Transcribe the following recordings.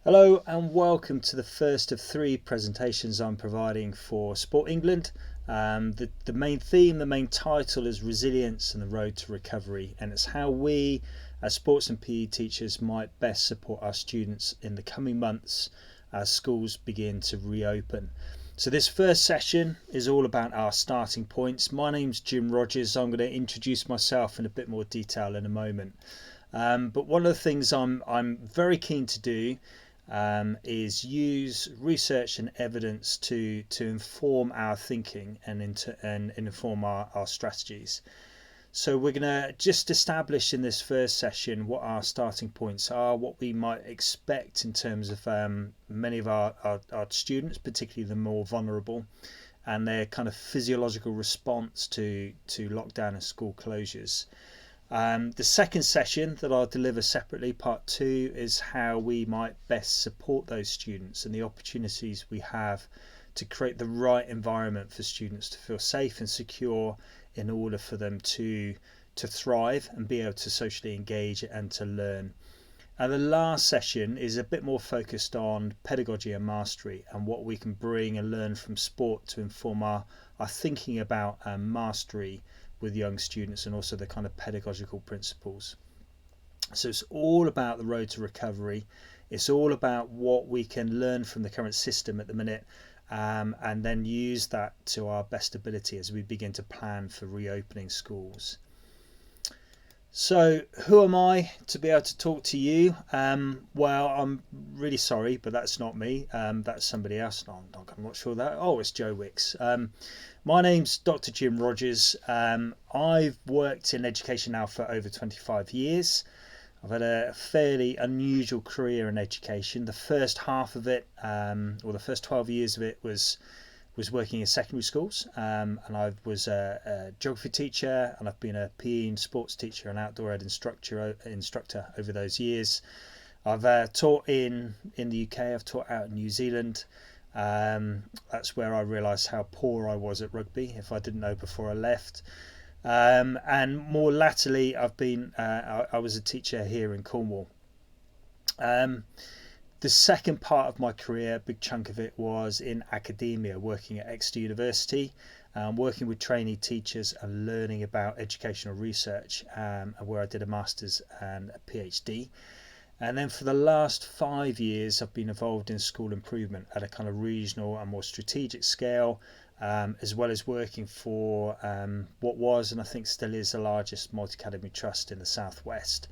Hello and welcome to the first of three presentations I'm providing for Sport England. The main theme, the main title is Resilience and the Road to Recovery, and it's how we as sports and PE teachers might best support our students in the coming months as schools begin to reopen. So this first session is all about our starting points. My name's Jim Rogers. I'm going to introduce myself in a bit more detail in a moment. But one of the things I'm very keen to do is use research and evidence to inform our thinking and inform our strategies. So we're going to just establish in this first session what our starting points are, what we might expect in terms of many of our students, particularly the more vulnerable, and their kind of physiological response to lockdown and school closures. The second session that I'll deliver separately, part 2, is how we might best support those students and the opportunities we have to create the right environment for students to feel safe and secure in order for them to thrive and be able to socially engage and to learn. And the last session is a bit more focused on pedagogy and mastery and what we can bring and learn from sport to inform our thinking about mastery with young students and also the kind of pedagogical principles. So it's all about the road to recovery. It's all about what we can learn from the current system at the minute, and then use that to our best ability as we begin to plan for reopening schools. So who am I to be able to talk to you? Well, I'm really sorry, but that's not me. That's somebody else. No, I'm not sure that. Oh, it's Joe Wicks. My name's Dr. Jim Rogers. I've worked in education now for over 25 years. I've had a fairly unusual career in education. The first half of it, or the first 12 years of it, was working in secondary schools, and I was a geography teacher, and I've been a PE and sports teacher and outdoor ed instructor over those years. I've taught in the UK. I've taught out in New Zealand. That's where I realised how poor I was at rugby, if I didn't know before I left. And more latterly, I was a teacher here in Cornwall. The second part of my career, a big chunk of it, was in academia, working at Exeter University, working with trainee teachers and learning about educational research, where I did a master's and a PhD. And then for the last 5 years, I've been involved in school improvement at a kind of regional and more strategic scale, as well as working for what was and I think still is the largest multi-academy trust in the Southwest.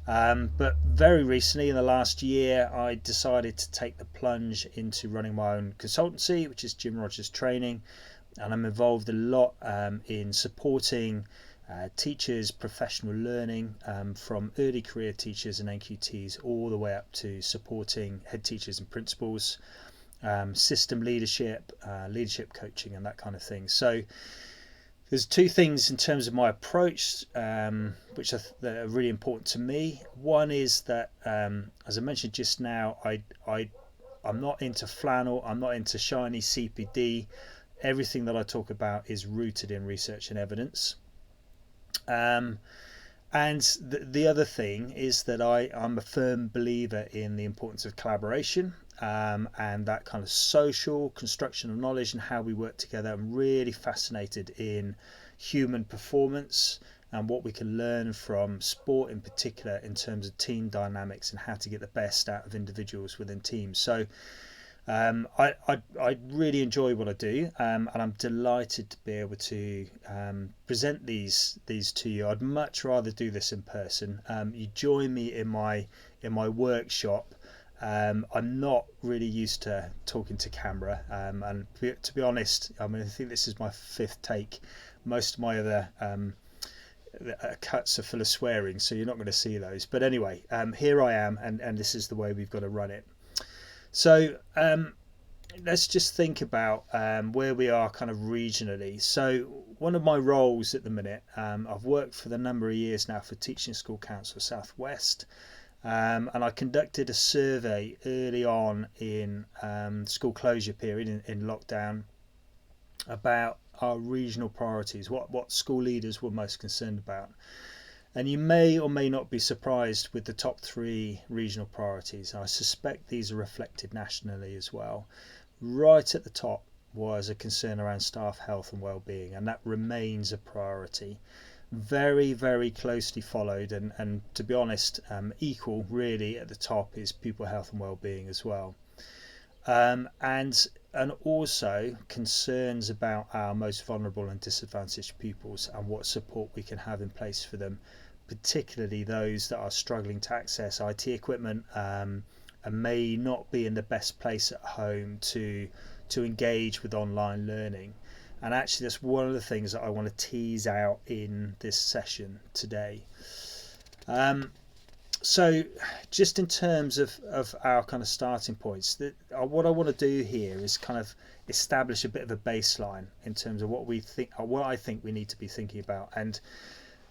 But very recently, in the last year, I decided to take the plunge into running my own consultancy, which is Jim Rogers Training, and I'm involved a lot in supporting teachers' professional learning, from early career teachers and NQTs all the way up to supporting head teachers and principals, system leadership, leadership coaching, and that kind of thing. So there's two things in terms of my approach, which are really important to me. One is that, as I mentioned just now, I'm not into flannel. I'm not into shiny CPD. Everything that I talk about is rooted in research and evidence. And the other thing is that I'm a firm believer in the importance of collaboration, and that kind of social construction of knowledge and how we work together. I'm really fascinated in human performance and what we can learn from sport in particular in terms of team dynamics and how to get the best out of individuals within teams. So I really enjoy what I do, and I'm delighted to be able to present these to you. I'd much rather do this in person. You join me in my workshop. I'm not really used to talking to camera, and to be honest, I think this is my 5th take. Most of my other cuts are full of swearing, so you're not going to see those. But anyway, here I am, and this is the way we've got to run it. So let's just think about where we are kind of regionally. So one of my roles at the minute, I've worked for the number of years now for Teaching School Council Southwest, and I conducted a survey early on in school closure period in lockdown about our regional priorities, what school leaders were most concerned about. And you may or may not be surprised with the top 3 regional priorities. I suspect these are reflected nationally as well. Right at the top was a concern around staff health and well-being, and that remains a priority. Very, very closely followed, and to be honest, equal really at the top is pupil health and well-being as well. And also concerns about our most vulnerable and disadvantaged pupils and what support we can have in place for them, particularly those that are struggling to access IT equipment, and may not be in the best place at home to engage with online learning. And actually that's one of the things that I want to tease out in this session today. So just in terms of our kind of starting points, what I want to do here is kind of establish a bit of a baseline in terms of what we think, or what I think we need to be thinking about. And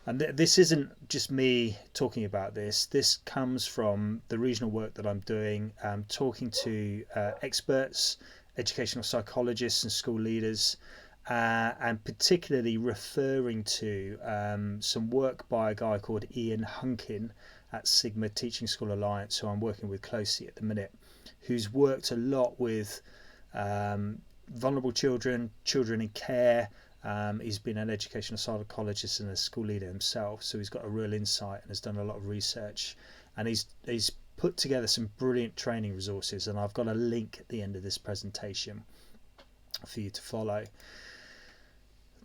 this isn't just me talking about this. This comes from the regional work that I'm doing, talking to experts, educational psychologists and school leaders, and particularly referring to some work by a guy called Ian Hunkin at Sigma Teaching School Alliance, who I'm working with closely at the minute, who's worked a lot with vulnerable children, children in care. He's been an educational psychologist and a school leader himself, so he's got a real insight and has done a lot of research, and he's put together some brilliant training resources, and I've got a link at the end of this presentation for you to follow.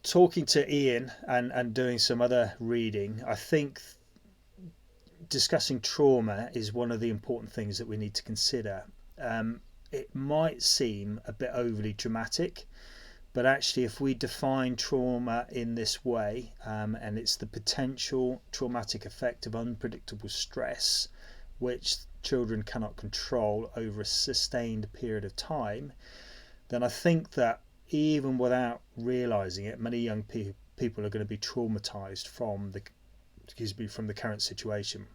Talking to Ian and doing some other reading, I think discussing trauma is one of the important things that we need to consider. It might seem a bit overly dramatic, but actually if we define trauma in this way, and it's the potential traumatic effect of unpredictable stress which children cannot control over a sustained period of time, then I think that even without realizing it, many young people are going to be traumatized from the current situation,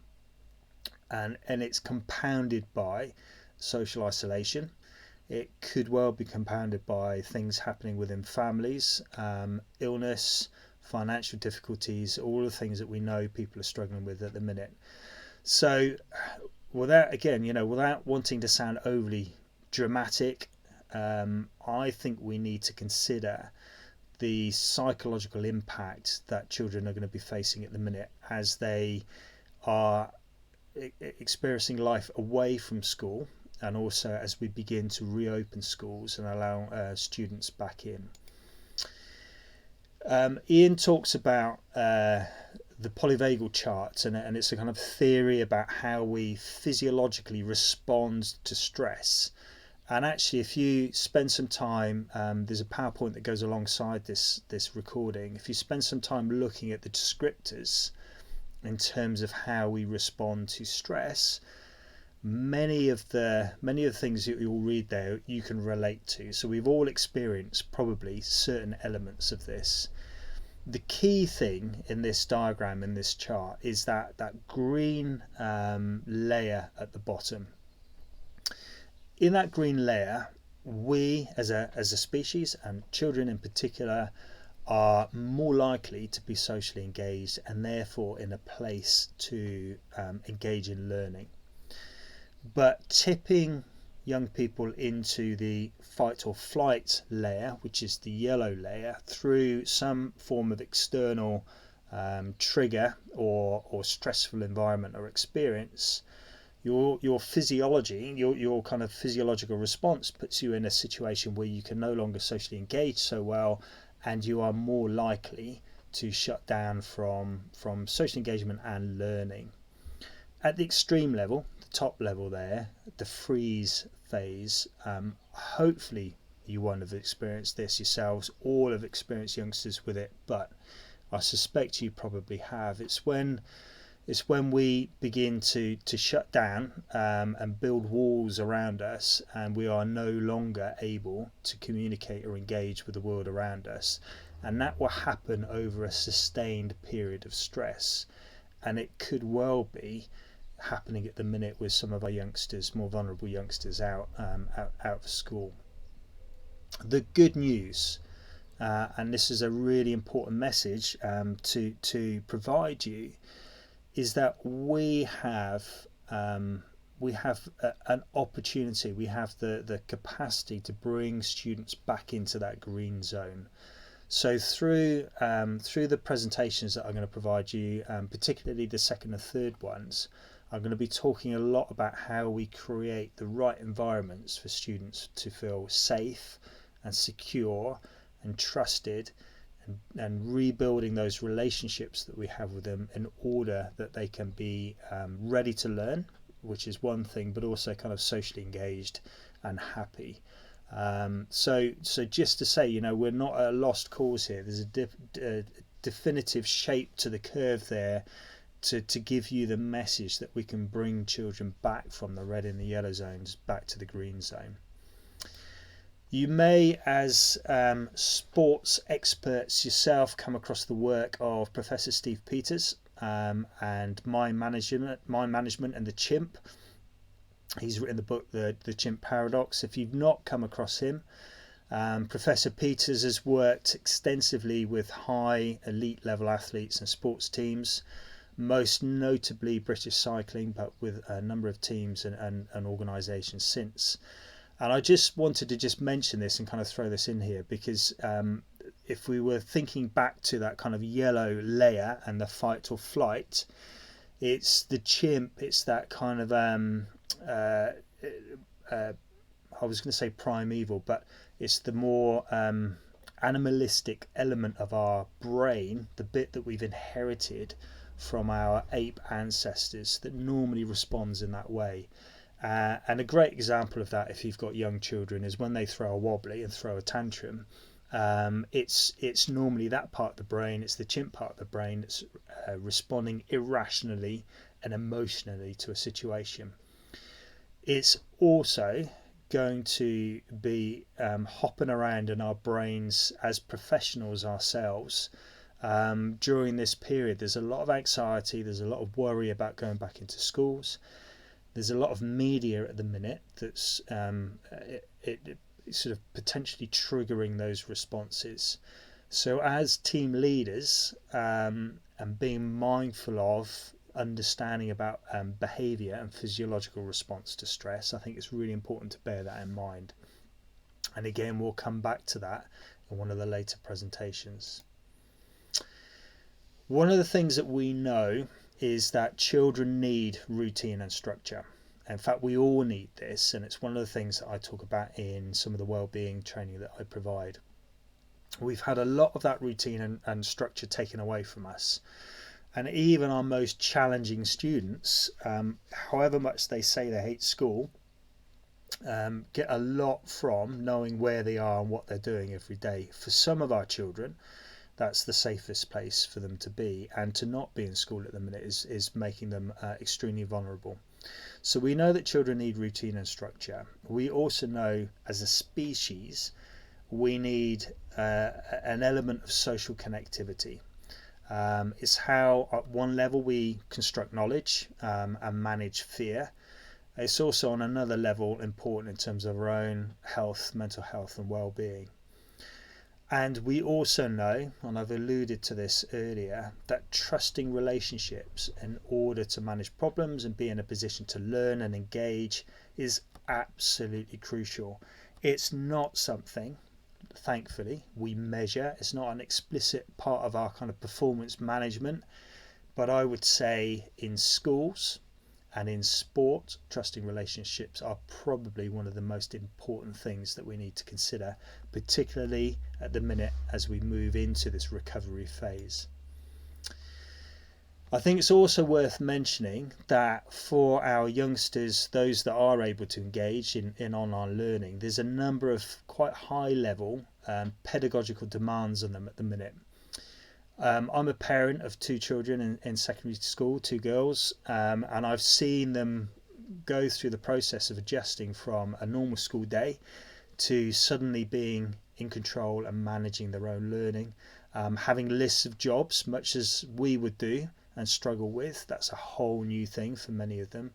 and it's compounded by social isolation. It could well be compounded by things happening within families, illness, financial difficulties, all the things that we know people are struggling with at the minute. So without wanting to sound overly dramatic, I think we need to consider the psychological impact that children are going to be facing at the minute as they are experiencing life away from school, and also as we begin to reopen schools and allow students back in. Ian talks about the Polyvagal Charts, and it's a kind of theory about how we physiologically respond to stress. And actually, if you spend some time, there's a PowerPoint that goes alongside this recording. If you spend some time looking at the descriptors in terms of how we respond to stress, many of the things that you'll read there you can relate to. So we've all experienced probably certain elements of this. The key thing in this diagram, in this chart, is that green layer at the bottom. In that green layer, we as a species, and children in particular, are more likely to be socially engaged and therefore in a place to engage in learning. But tipping young people into the fight or flight layer, which is the yellow layer, through some form of external trigger or stressful environment or experience, your physiology, your kind of physiological response puts you in a situation where you can no longer socially engage so well, and you are more likely to shut down from social engagement and learning. At the extreme level, the top level there, the freeze phase, hopefully you won't have experienced this yourselves, all have experienced youngsters with it, but I suspect you probably have. It's when we begin to shut down and build walls around us, and we are no longer able to communicate or engage with the world around us, and that will happen over a sustained period of stress. And it could well be happening at the minute with some of our youngsters, more vulnerable youngsters out of school. The good news, and this is a really important message to provide you, is that we have an opportunity, we have the capacity to bring students back into that green zone. So through the presentations that I'm going to provide you, particularly the second and third ones, I'm going to be talking a lot about how we create the right environments for students to feel safe and secure and trusted, and rebuilding those relationships that we have with them in order that they can be ready to learn, which is one thing, but also kind of socially engaged and happy. So just to say, we're not at a lost cause here. There's a definitive shape to the curve there to give you the message that we can bring children back from the red and the yellow zones back to the green zone. You may, as sports experts yourself, come across the work of Professor Steve Peters and Mind Management and the Chimp. He's written the book the Chimp Paradox. If you've not come across him, Professor Peters has worked extensively with high elite level athletes and sports teams, most notably British cycling, but with a number of teams and organisations since. And I just wanted to mention this and kind of throw this in here because if we were thinking back to that kind of yellow layer and the fight or flight, it's the chimp, it's that kind of I was going to say primeval, but it's the more animalistic element of our brain, the bit that we've inherited from our ape ancestors that normally responds in that way. And a great example of that, if you've got young children, is when they throw a wobbly and throw a tantrum. It's normally that part of the brain, it's the chimp part of the brain that's responding irrationally and emotionally to a situation. It's also going to be hopping around in our brains as professionals ourselves. During this period, there's a lot of anxiety, there's a lot of worry about going back into schools. There's a lot of media at the minute that's sort of potentially triggering those responses. So as team leaders, and being mindful of understanding about behaviour and physiological response to stress, I think it's really important to bear that in mind. And again, we'll come back to that in one of the later presentations. One of the things that we know is that children need routine and structure. In fact, we all need this, and it's one of the things that I talk about in some of the wellbeing training that I provide. We've had a lot of that routine and structure taken away from us, and even our most challenging students, however much they say they hate school, get a lot from knowing where they are and what they're doing every day. For some of our children, that's the safest place for them to be, and to not be in school at the minute is making them extremely vulnerable. So we know that children need routine and structure. We also know as a species we need an element of social connectivity. It's how at one level we construct knowledge and manage fear. It's also on another level important in terms of our own health, mental health and well-being. And we also know, and I've alluded to this earlier, that trusting relationships in order to manage problems and be in a position to learn and engage is absolutely crucial. It's not something, thankfully, we measure. It's not an explicit part of our kind of performance management. But I would say in schools and in sport, trusting relationships are probably one of the most important things that we need to consider, particularly at the minute as we move into this recovery phase. I think it's also worth mentioning that for our youngsters, those that are able to engage in online learning, there's a number of quite high level pedagogical demands on them at the minute. I'm a parent of two children in secondary school, two girls, and I've seen them go through the process of adjusting from a normal school day to suddenly being in control and managing their own learning, having lists of jobs, much as we would do and struggle with. That's a whole new thing for many of them.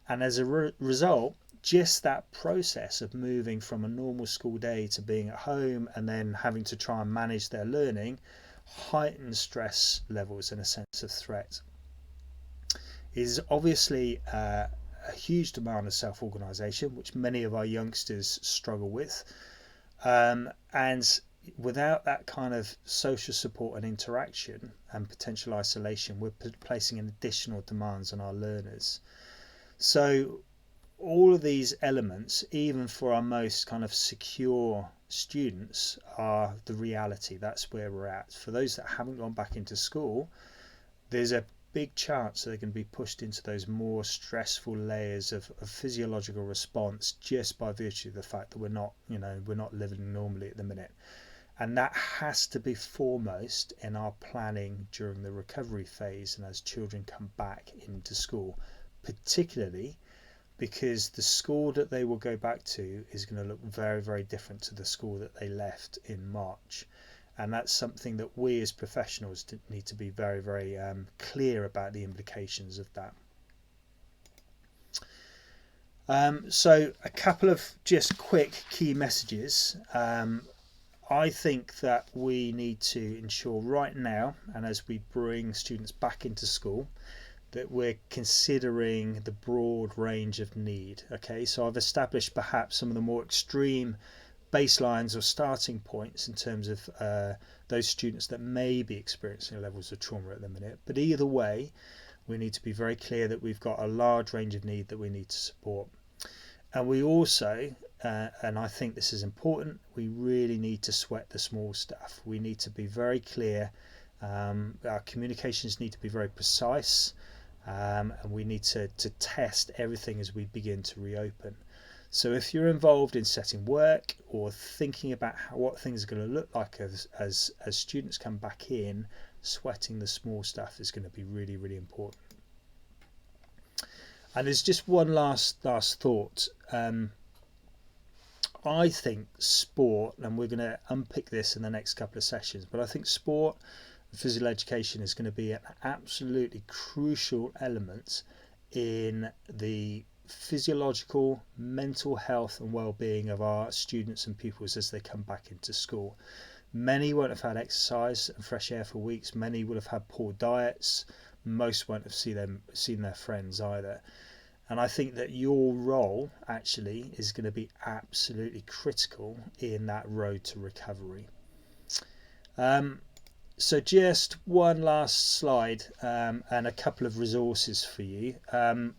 And as a result, just that process of moving from a normal school day to being at home and then having to try and manage their learning heightened stress levels and a sense of threat. is obviously a huge demand of self-organisation, which many of our youngsters struggle with. And without that kind of social support and interaction and potential isolation, we're placing additional demands on our learners. So all of these elements, even for our most kind of secure students, are the reality. That's where we're at. For those that haven't gone back into school, there's a big chance they're going to be pushed into those more stressful layers of physiological response just by virtue of the fact that we're not living normally at the minute. And that has to be foremost in our planning during the recovery phase and as children come back into school, particularly because the school that they will go back to is going to look very, very different to the school that they left in March. And that's something that we as professionals need to be very, very clear about the implications of that. So a couple of just quick key messages. I think that we need to ensure right now, and as we bring students back into school, that we're considering the broad range of need. Okay, so I've established perhaps some of the more extreme baselines or starting points in terms of those students that may be experiencing levels of trauma at the minute. But either way, we need to be very clear that we've got a large range of need that we need to support. And we also, and I think this is important, we really need to sweat the small stuff. We need to be very clear. Our communications need to be very precise. And we need to test everything as we begin to reopen. So if you're involved in setting work or thinking about what things are going to look like as students come back in, sweating the small stuff is going to be really, really important. And there's just one last thought. I think sport, and we're going to unpick this in the next couple of sessions, but I think sport and physical education is going to be an absolutely crucial element in the physiological, mental health and well-being of our students and pupils as they come back into school. Many won't have had exercise and fresh air for weeks. Many will have had poor diets. Most won't have seen their friends either. And I think that your role actually is going to be absolutely critical in that road to recovery. So just one last slide and a couple of resources for you.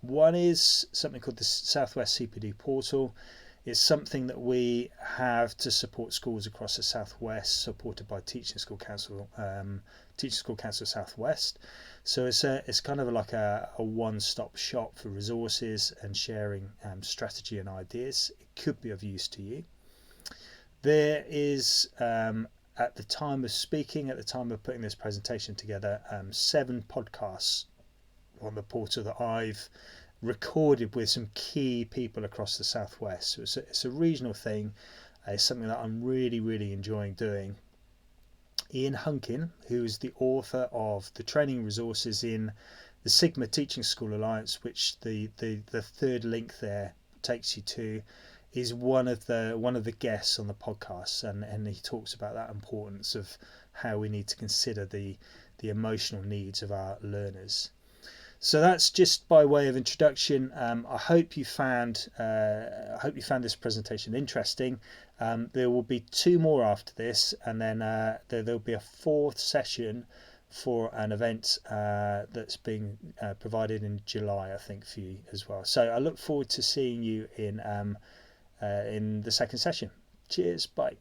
One is something called the Southwest CPD portal. It's something that we have to support schools across the Southwest, supported by Teaching School Council Southwest. So it's kind of like a one-stop shop for resources and sharing strategy and ideas. It could be of use to you. There is at the time of speaking, at the time of putting this presentation together, 7 podcasts on the portal that I've recorded with some key people across the Southwest. So it's a regional thing. It's something that I'm really, really enjoying doing. Ian Hunkin, who is the author of the training resources in the Sigma Teaching School Alliance, which the third link there takes you to, is one of the guests on the podcast, and he talks about that importance of how we need to consider the emotional needs of our learners. So that's just by way of introduction. I hope you found this presentation interesting. There will be 2 more after this, and then there'll be a 4th session for an event that's being provided in July, I think, for you as well. So I look forward to seeing you in the second session. Cheers, bye.